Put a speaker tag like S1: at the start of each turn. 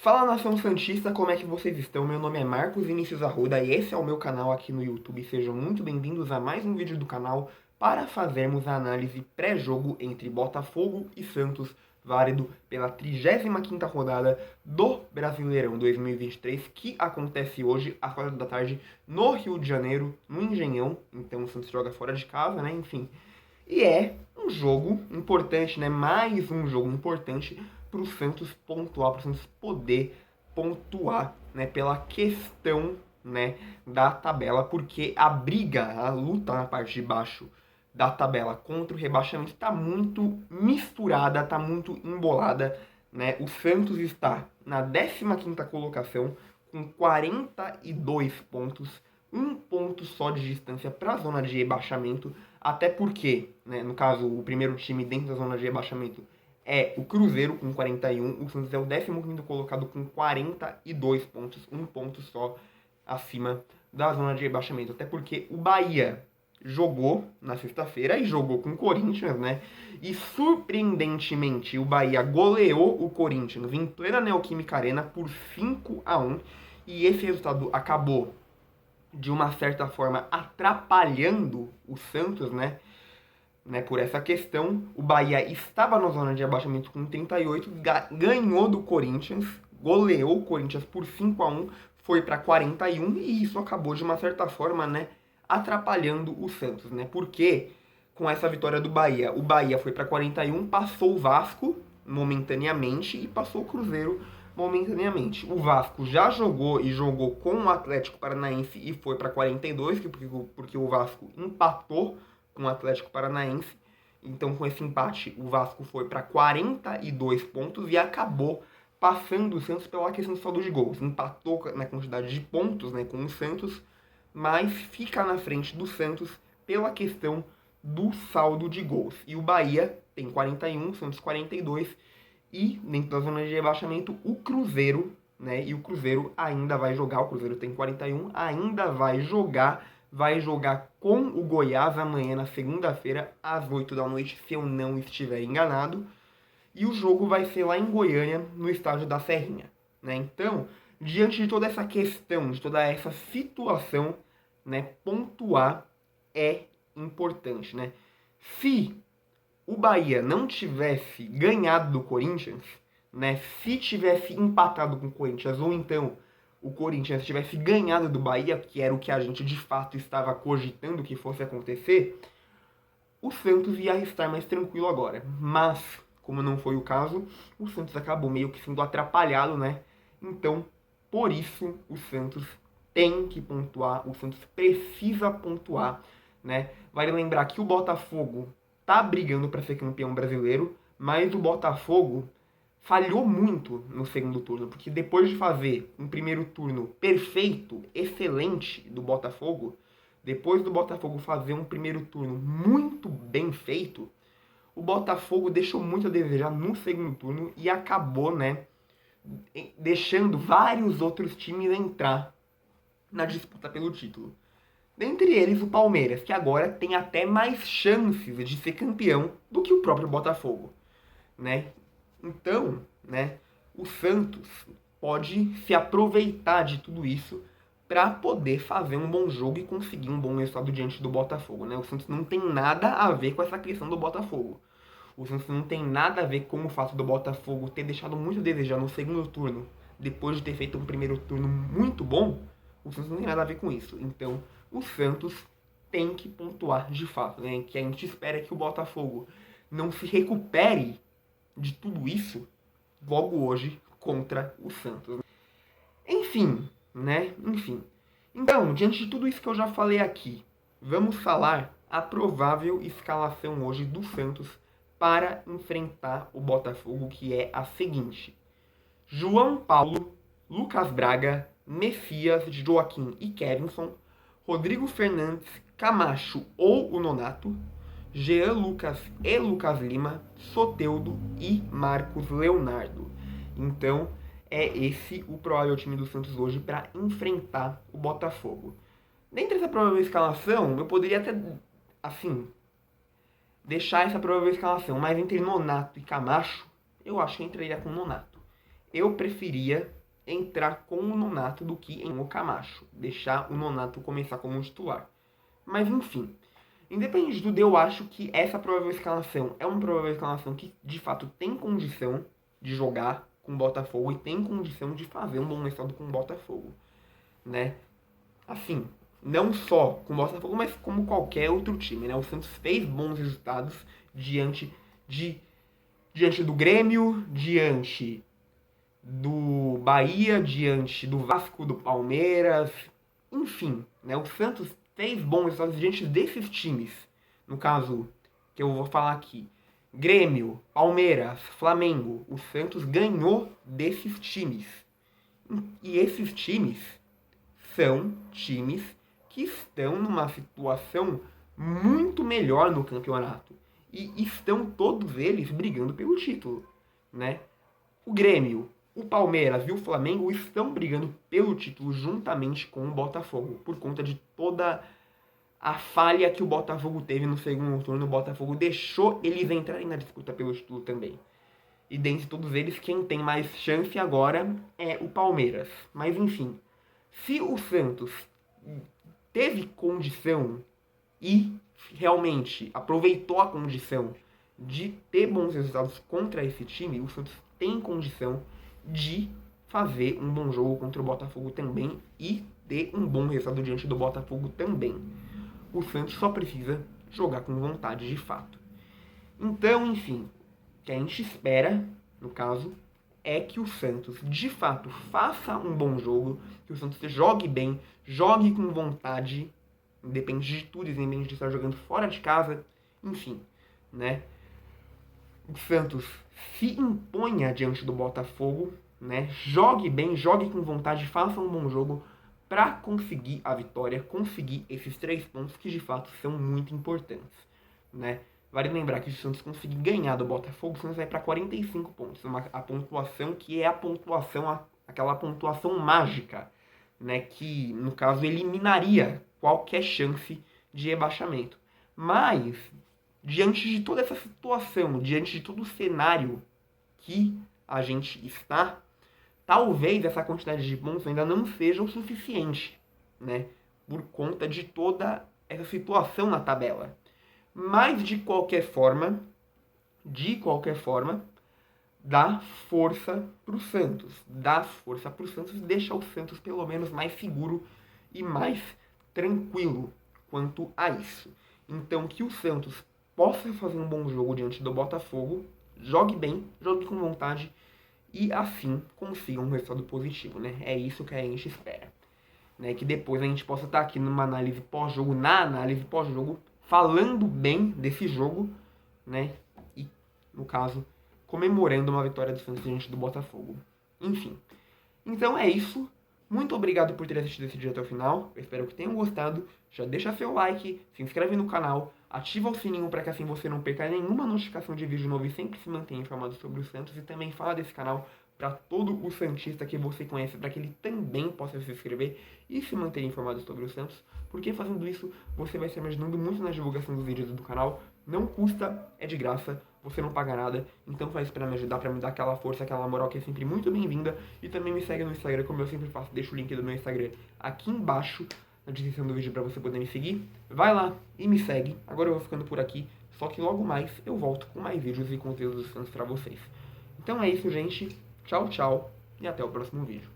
S1: Fala, nação santista, como é que vocês estão? Meu nome é Marcos Vinícius Arruda e esse é o meu canal aqui no YouTube. Sejam muito bem-vindos a mais um vídeo do canal para fazermos a análise pré-jogo entre Botafogo e Santos, válido pela 35ª rodada do Brasileirão 2023, que acontece hoje às 4 da tarde no Rio de Janeiro, no Engenhão. Então o Santos joga fora de casa, né? Enfim. E é um jogo importante, né? Mais um jogo importante para o Santos pontuar, para o Santos poder pontuar, né? Pela questão, né, da tabela, porque a briga, a luta na parte de baixo da tabela contra o rebaixamento está muito misturada, está muito embolada, né? O Santos está na 15ª colocação com 42 pontos, um ponto só de distância para a zona de rebaixamento, até porque, né, no caso, o primeiro time dentro da zona de rebaixamento é o Cruzeiro com 41, o Santos é o 15º colocado com 42 pontos, um ponto só acima da zona de rebaixamento, até porque o Bahia jogou na sexta-feira e jogou com o Corinthians, né? E surpreendentemente o Bahia goleou o Corinthians em plena Neoquímica Arena por 5-1, e esse resultado acabou de uma certa forma atrapalhando o Santos, né? Por essa questão, o Bahia estava na zona de abaixamento com 38, ganhou do Corinthians, goleou o Corinthians por 5-1, foi para 41 e isso acabou de uma certa forma, né, atrapalhando o Santos, né? Porque com essa vitória do Bahia, o Bahia foi para 41, passou o Vasco momentaneamente e passou o Cruzeiro momentaneamente. O Vasco já jogou e jogou com o Atlético Paranaense e foi para 42, porque o Vasco empatou com o Atlético Paranaense. Então, com esse empate, o Vasco foi para 42 pontos e acabou passando o Santos pela questão do saldo de gols. Empatou na quantidade de pontos, né, com o Santos, mas fica na frente do Santos pela questão do saldo de gols. E o Bahia tem 41, o Santos 42, e dentro da zona de rebaixamento o Cruzeiro, né? E o Cruzeiro ainda vai jogar, o Cruzeiro tem 41, ainda vai jogar com o Goiás amanhã na segunda-feira às 8 da noite, se eu não estiver enganado. E o jogo vai ser lá em Goiânia, no estádio da Serrinha, né? Então, diante de toda essa questão, de toda essa situação, né, pontuar é importante, né? Se o Bahia não tivesse ganhado do Corinthians, né, se tivesse empatado com o Corinthians, ou então o Corinthians tivesse ganhado do Bahia, que era o que a gente de fato estava cogitando que fosse acontecer, o Santos ia estar mais tranquilo agora. Mas, como não foi o caso, o Santos acabou meio que sendo atrapalhado, né? Então, por isso, o Santos tem que pontuar, o Santos precisa pontuar, né? Vale lembrar que o Botafogo tá brigando para ser campeão brasileiro, mas o Botafogo falhou muito no segundo turno, porque depois de fazer um primeiro turno perfeito, excelente do Botafogo, depois do Botafogo fazer um primeiro turno muito bem feito, o Botafogo deixou muito a desejar no segundo turno e acabou, né, deixando vários outros times entrar na disputa pelo título. Dentre eles o Palmeiras, que agora tem até mais chances de ser campeão do que o próprio Botafogo, né? Então, né, o Santos pode se aproveitar de tudo isso para poder fazer um bom jogo e conseguir um bom resultado diante do Botafogo, né? O Santos não tem nada a ver com essa questão do Botafogo. O Santos não tem nada a ver com o fato do Botafogo ter deixado muito a desejar no segundo turno, depois de ter feito um primeiro turno muito bom. O Santos não tem nada a ver com isso. Então, o Santos tem que pontuar de fato, né? Que a gente espera que o Botafogo não se recupere de tudo isso logo hoje contra o Santos. Enfim, né? Enfim. Então, diante de tudo isso que eu já falei aqui, vamos falar a provável escalação hoje do Santos para enfrentar o Botafogo, que é a seguinte: João Paulo, Lucas Braga, Messias, Joaquim e Kevinson, Rodrigo Fernandes, Camacho ou o Nonato, Jean Lucas e Lucas Lima, Soteldo e Marcos Leonardo. Então, é esse o provável time do Santos hoje para enfrentar o Botafogo. Dentre essa provável escalação, eu poderia até, assim, deixar essa provável escalação, mas entre Nonato e Camacho, eu acho que eu entraria com Nonato. eu preferia entrar com o Nonato do que em o Camacho. Deixar o Nonato começar como titular. Mas enfim, independente de tudo, eu acho que essa provável escalação é uma provável escalação que de fato tem condição de jogar com o Botafogo e tem condição de fazer um bom resultado com o Botafogo, né? Assim, não só com o Botafogo, mas como qualquer outro time, né? O Santos fez bons resultados diante do Grêmio, diante do Bahia, diante do Vasco, do Palmeiras, enfim, né? O Santos fez bons resultados diante desses times. No caso, que eu vou falar aqui, Grêmio, Palmeiras, Flamengo, o Santos ganhou desses times. E esses times são times que estão numa situação muito melhor no campeonato. E estão todos eles brigando pelo título, né? O Grêmio, o Palmeiras e o Flamengo estão brigando pelo título juntamente com o Botafogo, por conta de toda a falha que o Botafogo teve no segundo turno. O Botafogo deixou eles entrarem na disputa pelo título também. E dentre todos eles, quem tem mais chance agora é o Palmeiras. Mas enfim, se o Santos teve condição e realmente aproveitou a condição de ter bons resultados contra esse time, o Santos tem condição de fazer um bom jogo contra o Botafogo também e ter um bom resultado diante do Botafogo também. O Santos só precisa jogar com vontade de fato. Então, enfim, o que a gente espera, no caso, é que o Santos de fato faça um bom jogo, que o Santos jogue bem, jogue com vontade, independente de tudo, independente de estar jogando fora de casa, enfim, né? O Santos se imponha diante do Botafogo, né? Jogue bem, jogue com vontade, faça um bom jogo para conseguir a vitória, conseguir esses 3 pontos que de fato são muito importantes, né? Vale lembrar que se o Santos conseguir ganhar do Botafogo, o Santos vai para 45 pontos, a pontuação que é a pontuação, aquela pontuação mágica, né? Que no caso eliminaria qualquer chance de rebaixamento. Mas diante de toda essa situação, diante de todo o cenário que a gente está, talvez essa quantidade de pontos ainda não seja o suficiente, né? Por conta de toda essa situação na tabela. Mas de qualquer forma, dá força para o Santos. Dá força para o Santos e deixa o Santos pelo menos mais seguro e mais tranquilo quanto a isso. Então que o Santos possa fazer um bom jogo diante do Botafogo, jogue bem, jogue com vontade e assim consiga um resultado positivo, né? É isso que a gente espera. Né? Que depois a gente possa estar aqui numa análise pós-jogo, falando bem desse jogo, né? E, no caso, comemorando uma vitória do Santos diante do Botafogo. Enfim. Então é isso. Muito obrigado por ter assistido esse vídeo até o final. Eu espero que tenham gostado. Já deixa seu like, se inscreve no canal, ativa o sininho para que assim você não perca nenhuma notificação de vídeo novo e sempre se mantenha informado sobre o Santos. E também fala desse canal para todo o santista que você conhece, para que ele também possa se inscrever e se manter informado sobre o Santos. Porque fazendo isso, você vai se ajudando muito na divulgação dos vídeos do canal. Não custa, é de graça, você não paga nada. Então faz para me ajudar, para me dar aquela força, aquela moral que é sempre muito bem-vinda. E também me segue no Instagram, como eu sempre faço. Deixo o link do meu Instagram aqui embaixo, na descrição do vídeo, para você poder me seguir. Vai lá e me segue. Agora eu vou ficando por aqui, só que logo mais eu volto com mais vídeos e conteúdos do Santos para vocês. Então é isso, gente. Tchau, tchau e até o próximo vídeo.